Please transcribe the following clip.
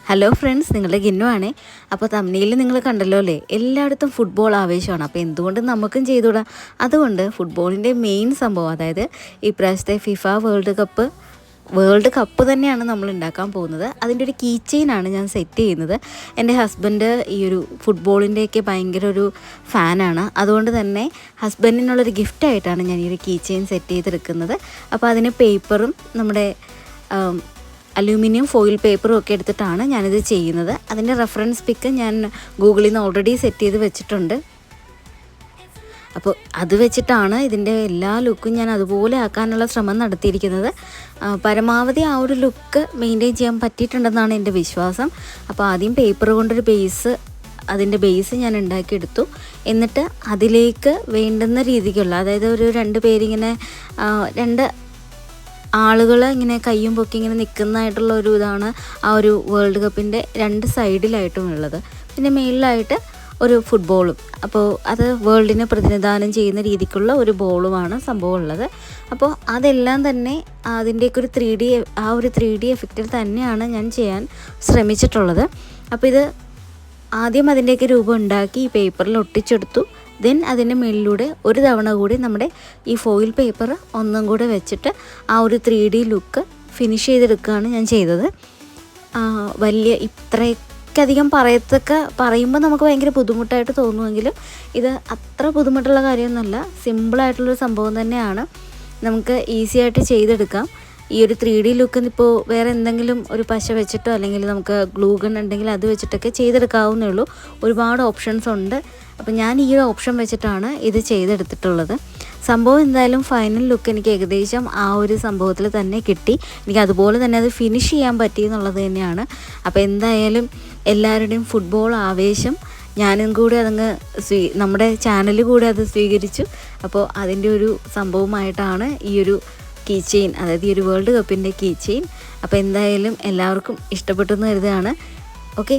Hello friends, നിങ്ങളുടെ ഗിന്നു ആണേ. അപ്പോൾ തമ്മിലിൽ നിങ്ങൾ കണ്ടല്ലോ അല്ലേ, എല്ലായിടത്തും ഫുട്ബോൾ ആവേശമാണ്. അപ്പോൾ എന്തുകൊണ്ട് നമുക്കും ചെയ്തുകൂടാ? അതുകൊണ്ട് ഫുട്ബോളിൻ്റെ മെയിൻ സംഭവം, അതായത് ഈ പ്രാവശ്യത്തെ ഫിഫ വേൾഡ് കപ്പ് തന്നെയാണ് നമ്മൾ ഉണ്ടാക്കാൻ പോകുന്നത്. അതിൻ്റെ ഒരു കീ ചെയിനാണ് ഞാൻ സെറ്റ് ചെയ്യുന്നത്. എൻ്റെ ഹസ്ബൻഡ് ഈ ഒരു ഫുട്ബോളിൻ്റെയൊക്കെ ഭയങ്കര ഒരു ഫാനാണ്. അതുകൊണ്ട് തന്നെ ഹസ്ബൻഡിനുള്ളൊരു ഗിഫ്റ്റായിട്ടാണ് ഞാൻ ഈ ഒരു കീ ചെയിൻ സെറ്റ് ചെയ്തെടുക്കുന്നത്. അപ്പോൾ അതിന് പേപ്പറും നമ്മുടെ അലൂമിനിയം ഫോയിൽ പേപ്പറും ഒക്കെ എടുത്തിട്ടാണ് ഞാനിത് ചെയ്യുന്നത്. അതിൻ്റെ റെഫറൻസ് പിക്ക് ഞാൻ ഗൂഗിളിൽ നിന്ന് ഓൾറെഡി സെറ്റ് ചെയ്ത് വെച്ചിട്ടുണ്ട്. അപ്പോൾ അത് വെച്ചിട്ടാണ് ഇതിൻ്റെ എല്ലാ ലുക്കും ഞാൻ അതുപോലെ ആക്കാനുള്ള ശ്രമം നടത്തിയിരിക്കുന്നത്. പരമാവധി ആ ഒരു ലുക്ക് മെയിൻറ്റെയിൻ ചെയ്യാൻ പറ്റിയിട്ടുണ്ടെന്നാണ് എൻ്റെ വിശ്വാസം. അപ്പോൾ ആദ്യം പേപ്പർ കൊണ്ടൊരു അതിൻ്റെ ബേസ് ഞാൻ ഉണ്ടാക്കിയെടുത്തു. എന്നിട്ട് അതിലേക്ക് വേണ്ടുന്ന രീതിക്കുള്ള, അതായത് ഒരു രണ്ട് ആളുകൾ ഇങ്ങനെ കയ്യും പൊക്കി ഇങ്ങനെ നിൽക്കുന്നതായിട്ടുള്ള ഒരു ഇതാണ് ആ ഒരു വേൾഡ് കപ്പിൻ്റെ രണ്ട് സൈഡിലായിട്ടും ഉള്ളത്. പിന്നെ മേളിലായിട്ട് ഒരു ഫുട്ബോളും, അപ്പോൾ അത് വേൾഡിനെ പ്രതിനിധാനം ചെയ്യുന്ന രീതിക്കുള്ള ഒരു ബോളുമാണ് സംഭവം ഉള്ളത്. അപ്പോൾ അതെല്ലാം തന്നെ അതിൻ്റെയൊക്കെ ഒരു 3D എഫക്റ്റിൽ തന്നെയാണ് ഞാൻ ചെയ്യാൻ ശ്രമിച്ചിട്ടുള്ളത്. അപ്പോൾ ഇത് ആദ്യം അതിൻ്റെയൊക്കെ രൂപം ഉണ്ടാക്കി ഈ പേപ്പറിൽ ഒട്ടിച്ചെടുത്തു. ദെൻ അതിൻ്റെ മുകളിലൂടെ ഒരു തവണ കൂടി നമ്മുടെ ഈ ഫോയിൽ പേപ്പർ ഒന്നും കൂടെ വെച്ചിട്ട് ആ ഒരു 3D ലുക്ക് ഫിനിഷ് ചെയ്തെടുക്കുകയാണ് ഞാൻ ചെയ്തത്. ഇത്രയ്ക്കധികം പറയുമ്പോൾ നമുക്ക് ഭയങ്കര ബുദ്ധിമുട്ടായിട്ട് തോന്നുമെങ്കിലും ഇത് അത്ര ബുദ്ധിമുട്ടുള്ള കാര്യമൊന്നുമല്ല. സിമ്പിളായിട്ടുള്ളൊരു സംഭവം തന്നെയാണ്, നമുക്ക് ഈസി ആയിട്ട് ചെയ്തെടുക്കാം. ഈ ഒരു 3D ലുക്ക് ഇപ്പോൾ വേറെ എന്തെങ്കിലും ഒരു പശ വെച്ചിട്ടോ അല്ലെങ്കിൽ നമുക്ക് ഗ്ലൂ ഗൺ ഉണ്ടെങ്കിൽ അത് വെച്ചിട്ടൊക്കെ ചെയ്തെടുക്കാവുന്നേ ഉള്ളൂ. ഒരുപാട് ഓപ്ഷൻസ് ഉണ്ട്. അപ്പോൾ ഞാൻ ഈ ഒരു ഓപ്ഷൻ വെച്ചിട്ടാണ് ഇത് ചെയ്തെടുത്തിട്ടുള്ളത്. സംഭവം എന്തായാലും ഫൈനൽ ലുക്ക് എനിക്ക് ഏകദേശം ആ ഒരു സംഭവത്തിൽ തന്നെ കിട്ടി. എനിക്ക് അതുപോലെ തന്നെ അത് ഫിനിഷ് ചെയ്യാൻ പറ്റി എന്നുള്ളത് തന്നെയാണ്. അപ്പോൾ എന്തായാലും എല്ലാവരുടെയും ഫുട്ബോൾ ആവേശം ഞാനും കൂടി നമ്മുടെ ചാനൽ കൂടെ അത് സ്വീകരിച്ചു. അപ്പോൾ അതിൻ്റെ ഒരു സംഭവമായിട്ടാണ് ഈ ഒരു കീ ചെയിൻ, അതായത് ഈ ഒരു വേൾഡ് കപ്പിൻ്റെ കീ ചെയിൻ. അപ്പോൾ എന്തായാലും എല്ലാവർക്കും ഇഷ്ടപ്പെട്ടു എന്ന് കരുതുകയാണ്. ഓക്കെ.